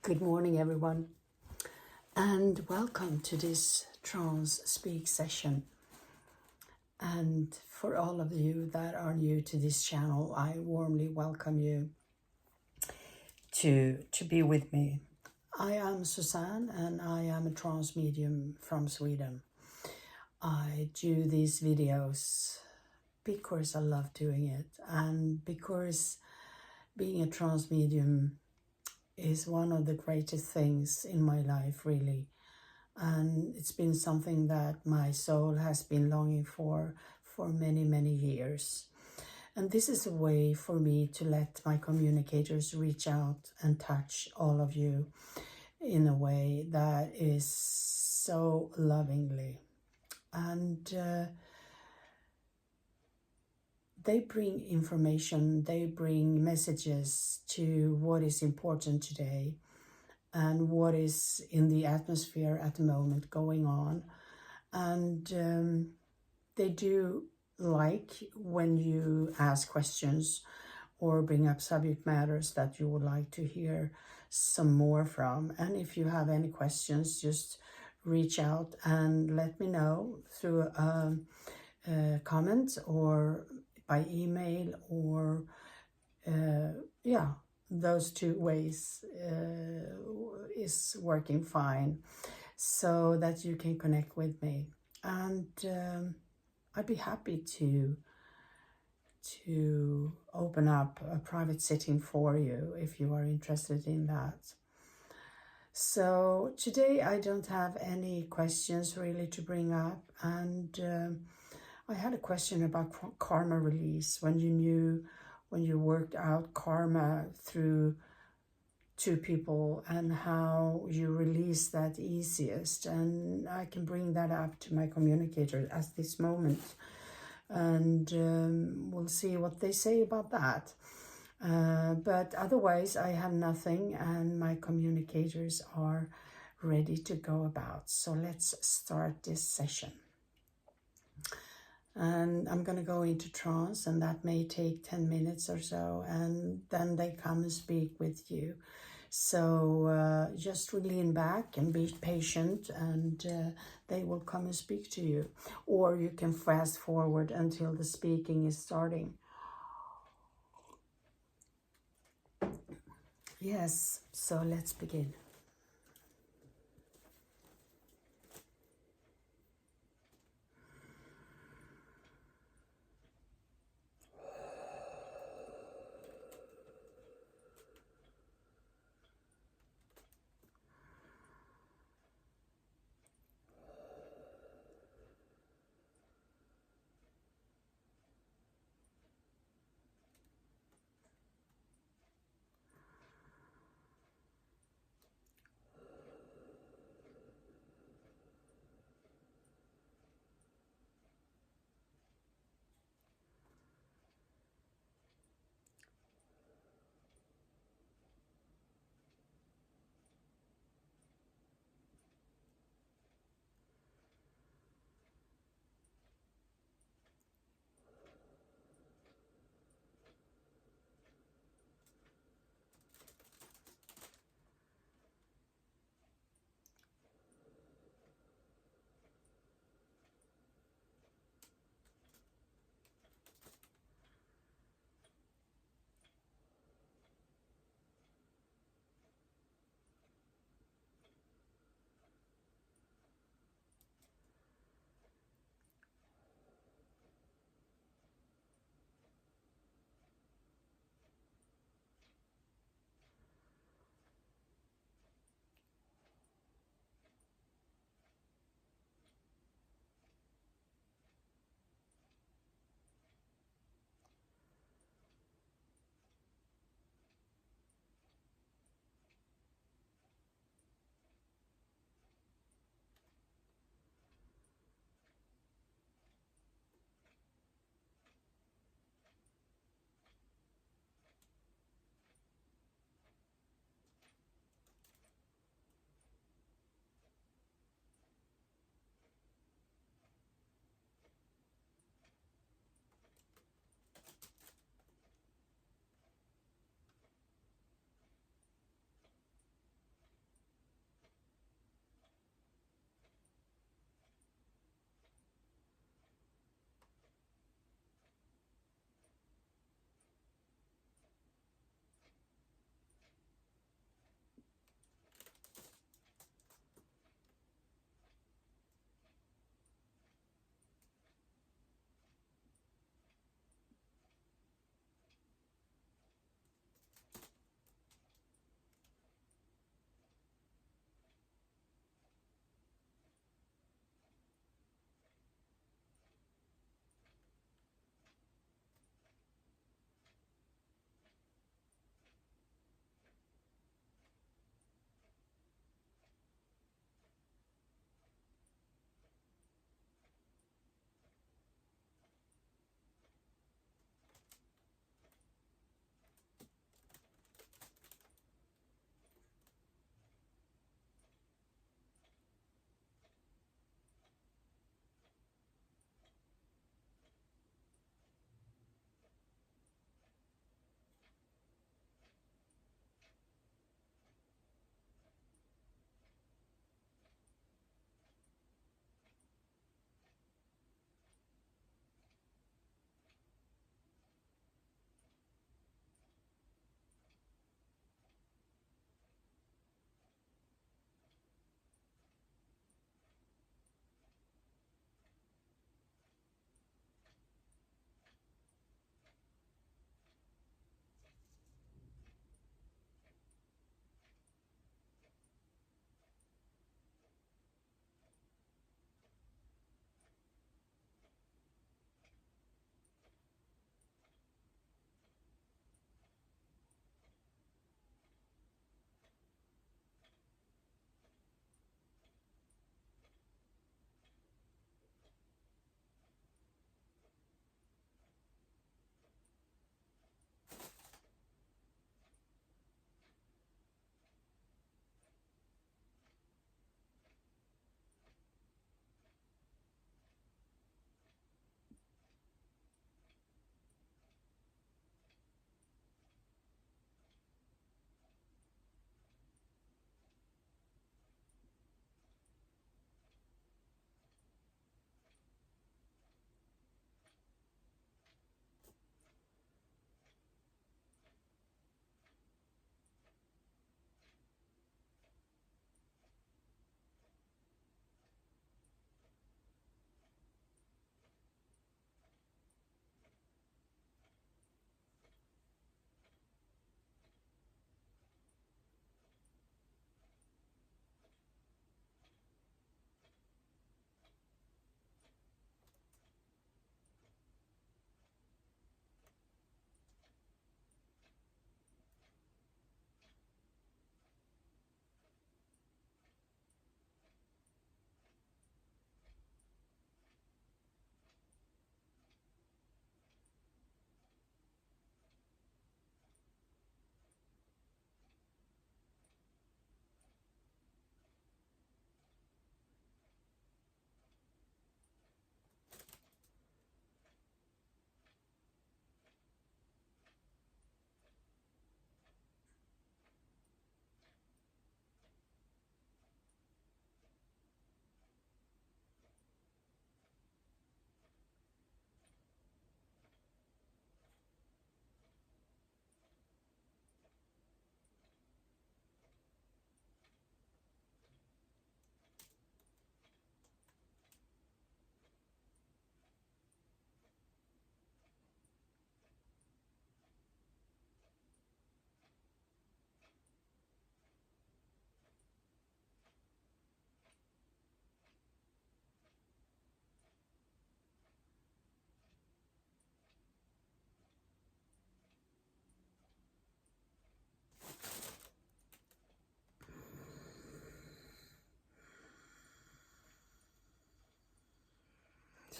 Good morning, everyone, and welcome to this Trance Speak session. And for all of you that are new to this channel, I warmly welcome you to be with me. I am Susanne, and I am a trance medium from Sweden. I do these videos because I love doing it, and because being a trance medium is one of the greatest things in my life, really. And it's been something that my soul has been longing for many, many years. And this is a way for me to let my communicators reach out and touch all of you in a way that is so lovingly. And they bring information, they bring messages to what is important today and what is in the atmosphere at the moment going on. And they do like when you ask questions or bring up subject matters that you would like to hear some more from. And if you have any questions, just reach out and let me know through a comment or by email, or those two ways is working fine, so that you can connect with me. And I'd be happy to open up a private sitting for you if you are interested in that. So today I don't have any questions really to bring up, and I had a question about karma release. When you worked out karma through two people and how you release that easiest. And I can bring that up to my communicator at this moment. And we'll see what they say about that. But otherwise, I have nothing, and my communicators are ready to go about. So let's start this session. And I'm going to go into trance, and that may take 10 minutes or so, and then they come and speak with you. So just lean back and be patient, and they will come and speak to you. Or you can fast forward until the speaking is starting. Yes, so let's begin.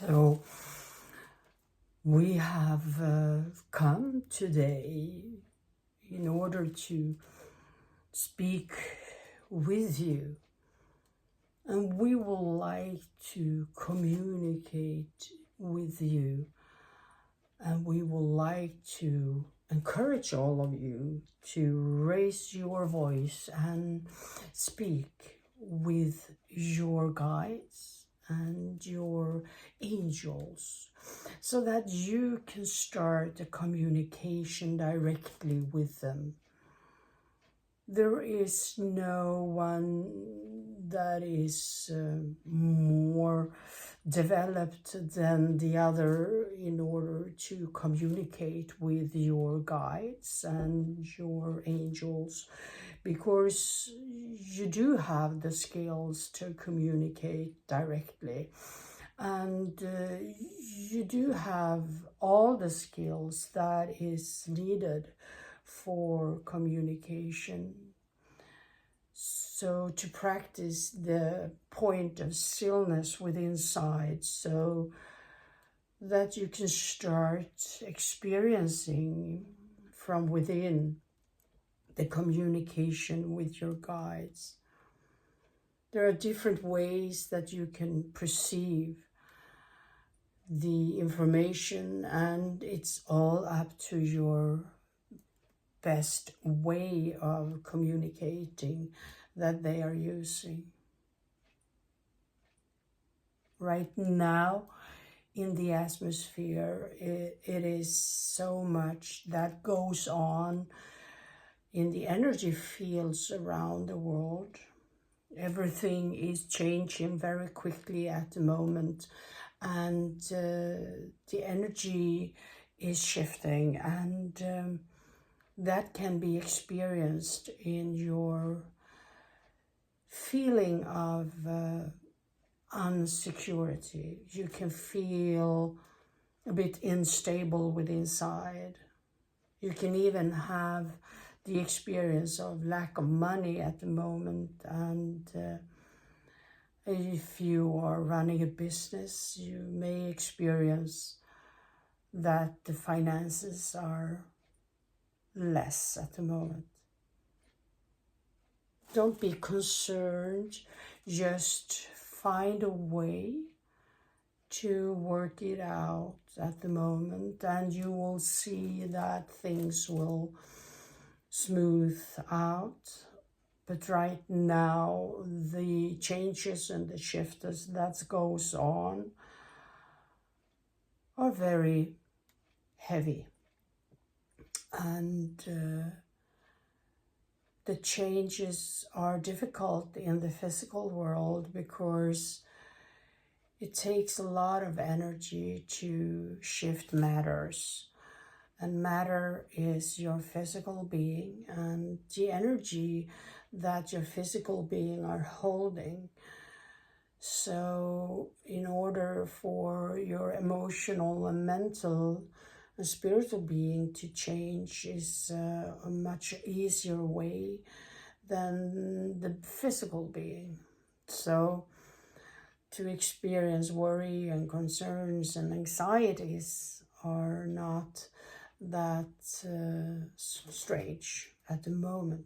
So we have come today in order to speak with you, and we would like to communicate with you, and we would like to encourage all of you to raise your voice and speak with your guides and your angels, so that you can start a communication directly with them. There is no one that is more developed than the other in order to communicate with your guides and your angels, because you do have the skills to communicate directly, and you do have all the skills that is needed for communication. So to practice the point of stillness within inside, so that you can start experiencing from within the communication with your guides. There are different ways that you can perceive the information, and it's all up to your best way of communicating that they are using. Right now in the atmosphere, it is so much that goes on in the energy fields around the world. Everything is changing very quickly at the moment, and the energy is shifting, and that can be experienced in your feeling of insecurity. You can feel a bit unstable within inside. You can even have the experience of lack of money at the moment, and if you are running a business, you may experience that the finances are less at the moment. Don't be concerned, just find a way to work it out at the moment, and you will see that things will smooth out. But right now, the changes and the shifts that goes on are very heavy. And the changes are difficult in the physical world because it takes a lot of energy to shift matters. And matter is your physical being, and the energy that your physical being are holding. So in order for your emotional and mental and spiritual being to change is a much easier way than the physical being. So to experience worry and concerns and anxieties are not that strange at the moment.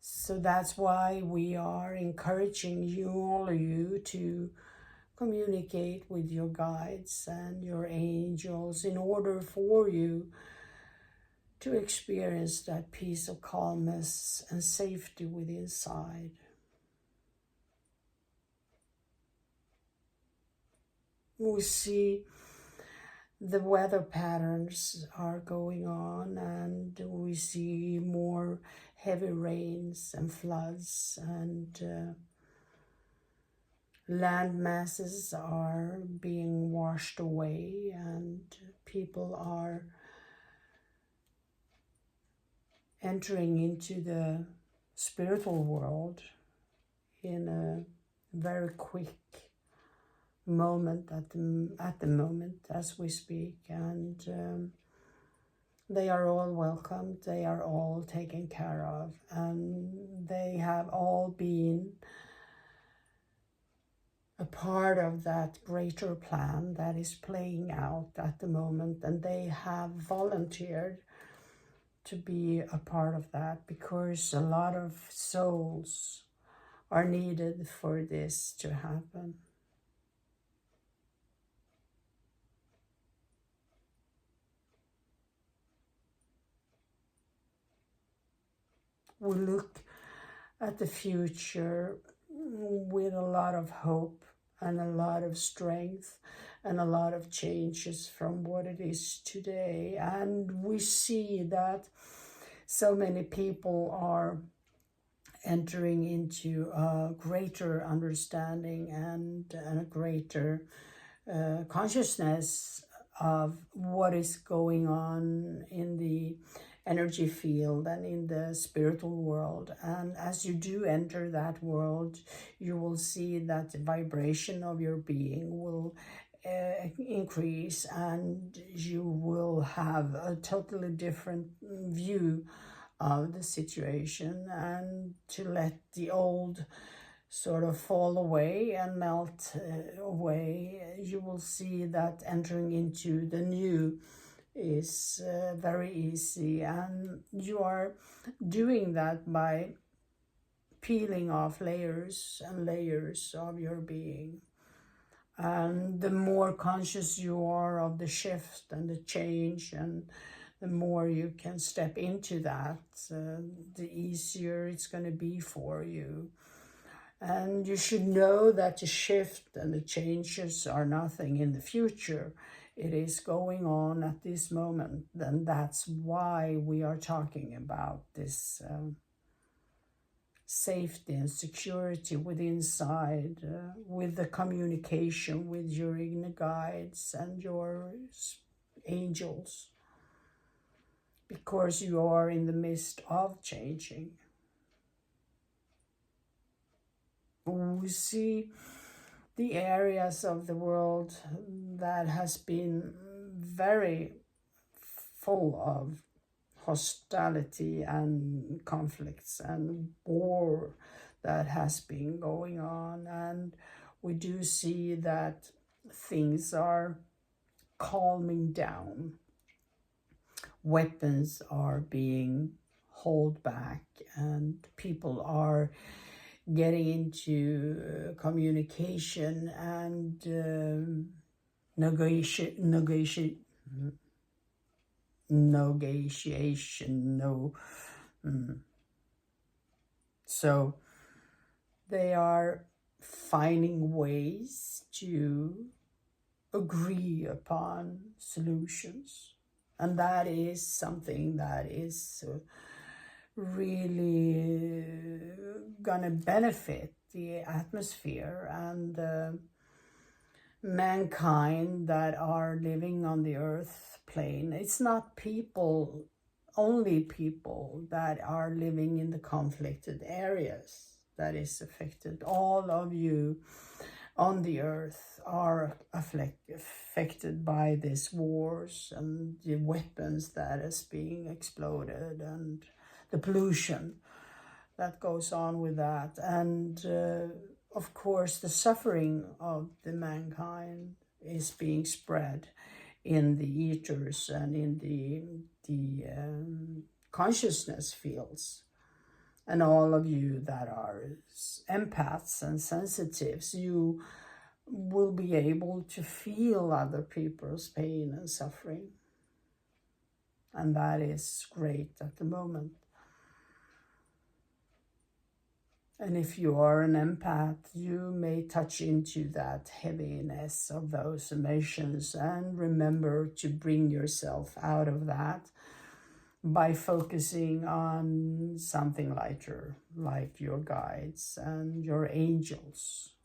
So that's why we are encouraging you, all of you, to communicate with your guides and your angels in order for you to experience that peace of calmness and safety within inside. We see the weather patterns are going on, and we see more heavy rains and floods, and land masses are being washed away, and people are entering into the spiritual world in a very quick moment at the moment as we speak, and they are all welcomed, they are all taken care of, and they have all been a part of that greater plan that is playing out at the moment, and they have volunteered to be a part of that because a lot of souls are needed for this to happen. We look at the future with a lot of hope and a lot of strength and a lot of changes from what it is today. And we see that so many people are entering into a greater understanding and a greater consciousness of what is going on in the energy field and in the spiritual world. And as you do enter that world, you will see that the vibration of your being will increase, and you will have a totally different view of the situation, and to let the old sort of fall away and melt away. You will see that entering into the new is very easy, and you are doing that by peeling off layers and layers of your being. And the more conscious you are of the shift and the change, and the more you can step into that, the easier it's going to be for you. And you should know that the shift and the changes are nothing in the future. It is going on at this moment, and that's why we are talking about this safety and security with inside, with the communication with your inner guides and your angels, because you are in the midst of changing. We see the areas of the world that has been very full of hostility and conflicts and war that has been going on, and we do see that things are calming down. Weapons are being held back, and people are getting into communication and negotiation. So they are finding ways to agree upon solutions, and that is something that is really gonna benefit the atmosphere and mankind that are living on the earth plane. It's not only people that are living in the conflicted areas that is affected. All of you on the earth are affected by these wars and the weapons that is being exploded and the pollution that goes on with that. And of course, the suffering of the mankind is being spread in the ethers and in the consciousness fields. And all of you that are empaths and sensitives, you will be able to feel other people's pain and suffering. And that is great at the moment. And if you are an empath, you may touch into that heaviness of those emotions, and remember to bring yourself out of that by focusing on something lighter, like your guides and your angels.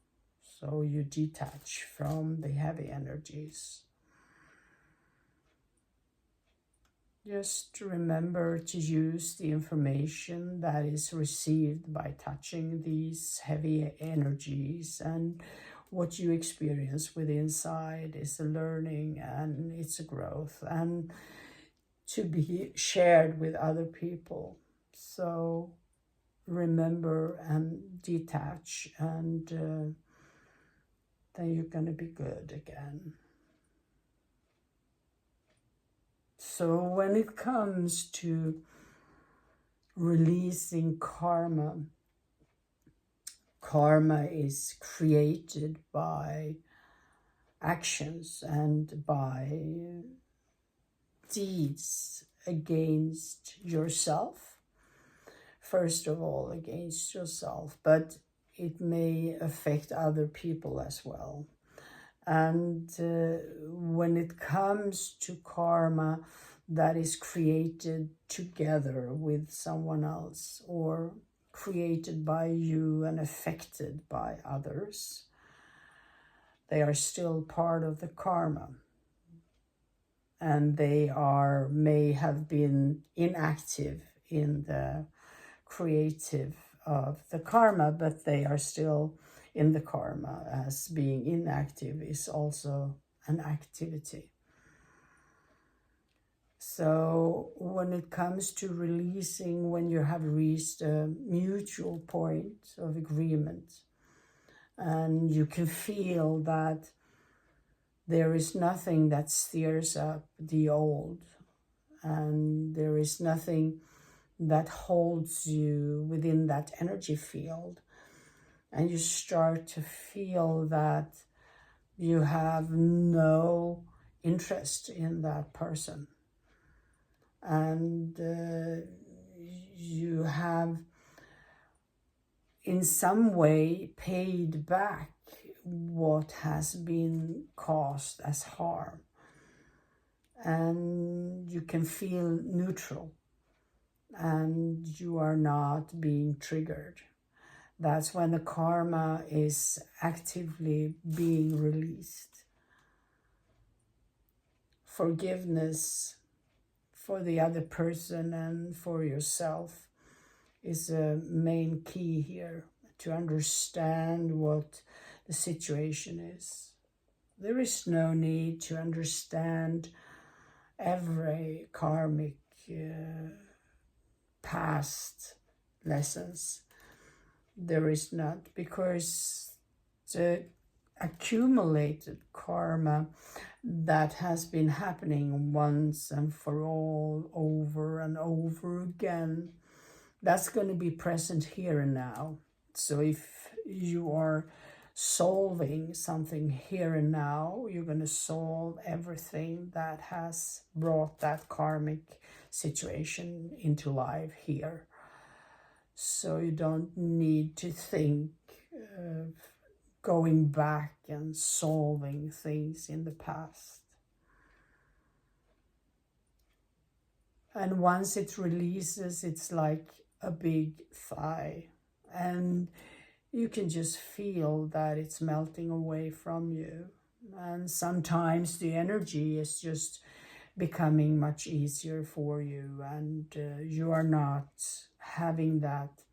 So you detach from the heavy energies. Just remember to use the information that is received by touching these heavy energies, and what you experience with inside is a learning and it's a growth, and to be shared with other people. So remember and detach and then you're going to be good again. So when it comes to releasing karma, karma is created by actions and by deeds against yourself. First of all, against yourself, but it may affect other people as well. And when it comes to karma that is created together with someone else or created by you and affected by others, they are still part of the karma. And they may have been inactive in the creative of the karma, but they are still in the karma, as being inactive is also an activity. So when it comes to releasing, when you have reached a mutual point of agreement, and you can feel that there is nothing that stirs up the old, and there is nothing that holds you within that energy field, and you start to feel that you have no interest in that person, and you have in some way paid back what has been caused as harm, and you can feel neutral and you are not being triggered. That's when the karma is actively being released. Forgiveness for the other person and for yourself is a main key here, to understand what the situation is. There is no need to understand every karmic past lessons. There is not, because the accumulated karma that has been happening once and for all, over and over again, that's going to be present here and now. So if you are solving something here and now, you're going to solve everything that has brought that karmic situation into life here. So you don't need to think of going back and solving things in the past. And once it releases, it's like a big sigh, and you can just feel that it's melting away from you. And sometimes the energy is just becoming much easier for you, and you are not having that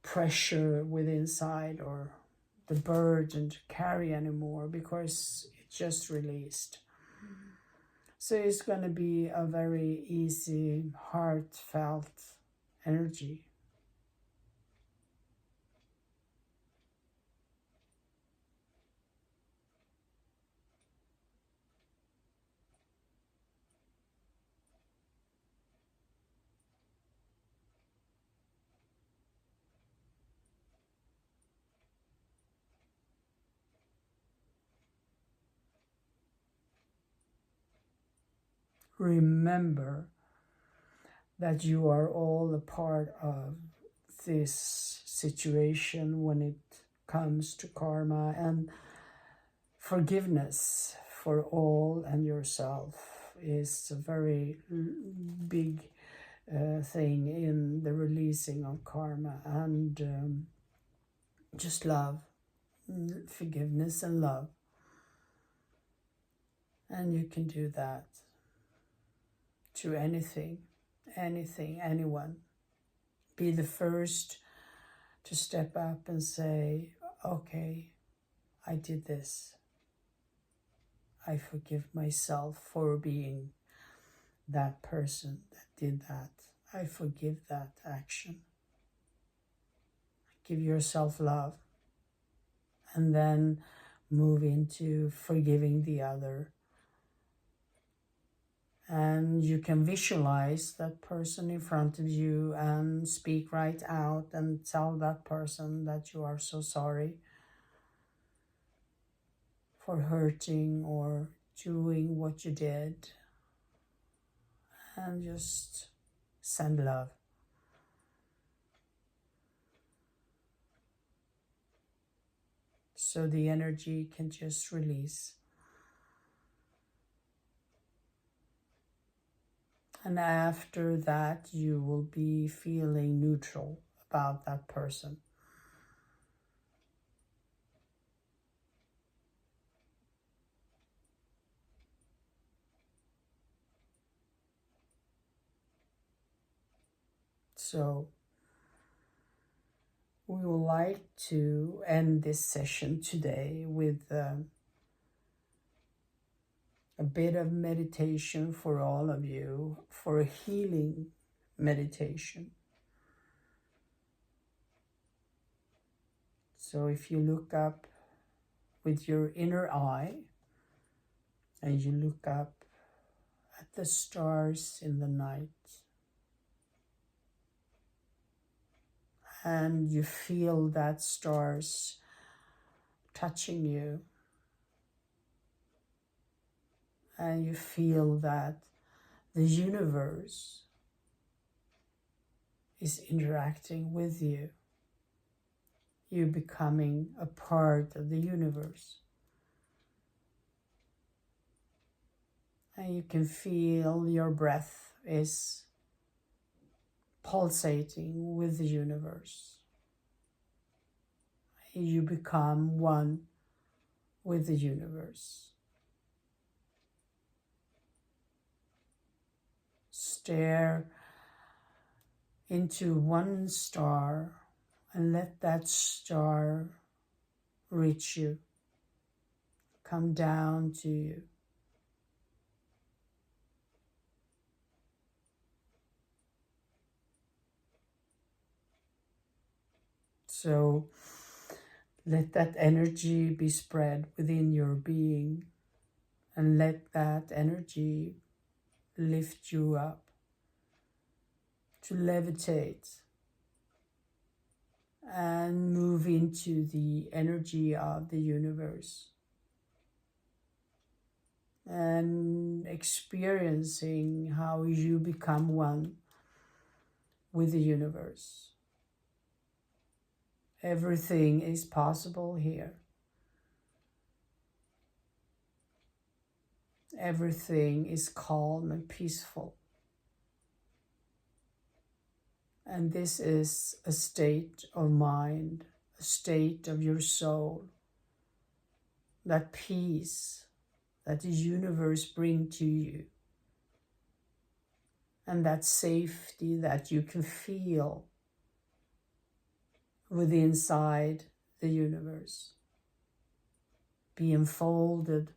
pressure within inside or the burden to carry anymore, because it's just released. So it's going to be a very easy, heartfelt energy. Remember that you are all a part of this situation when it comes to karma, and forgiveness for all and yourself is a very big thing in the releasing of karma, and just love, forgiveness and love. And you can do that to anything, anyone. Be the first to step up and say, okay, I did this. I forgive myself for being that person that did that. I forgive that action. Give yourself love and then move into forgiving the other. And you can visualize that person in front of you and speak right out and tell that person that you are so sorry for hurting or doing what you did. And just send love. So the energy can just release. And after that, you will be feeling neutral about that person. So we would like to end this session today with a bit of meditation for all of you, for a healing meditation. So if you look up with your inner eye and you look up at the stars in the night, and you feel that stars touching you, and you feel that the universe is interacting with you. You're becoming a part of the universe. And you can feel your breath is pulsating with the universe. You become one with the universe. Stare into one star and let that star reach you, come down to you. So let that energy be spread within your being, and let that energy lift you up to levitate and move into the energy of the universe and experiencing how you become one with the universe. Everything is possible here. Everything is calm and peaceful. And this is a state of mind, a state of your soul, that peace that the universe brings to you, and that safety that you can feel within inside the universe. Be enfolded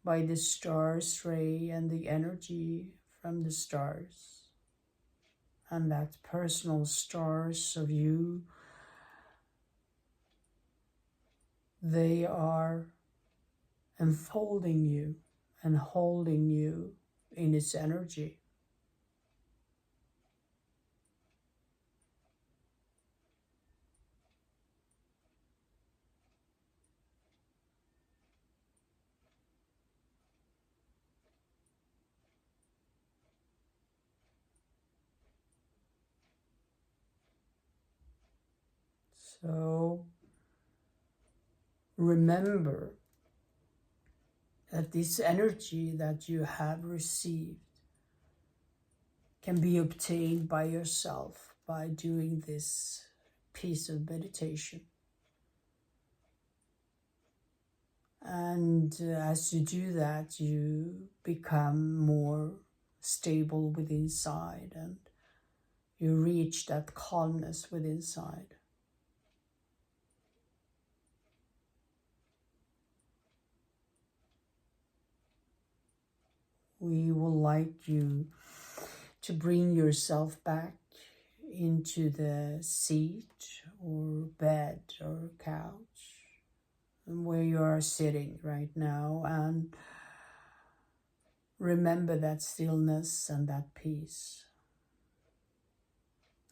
by the star's ray and the energy from the stars, and that personal stars of you, they are enfolding you and holding you in its energy. So remember that this energy that you have received can be obtained by yourself by doing this piece of meditation. And as you do that, you become more stable within inside, and you reach that calmness within inside. We would like you to bring yourself back into the seat or bed or couch, where you are sitting right now, and remember that stillness and that peace.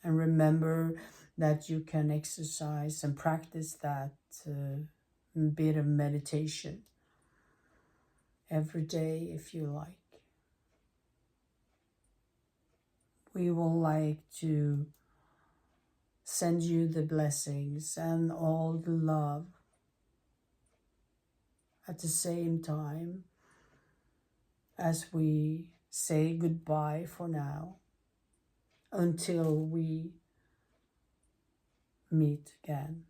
And remember that you can exercise and practice that bit of meditation every day if you like. We will like to send you the blessings and all the love at the same time as we say goodbye for now until we meet again.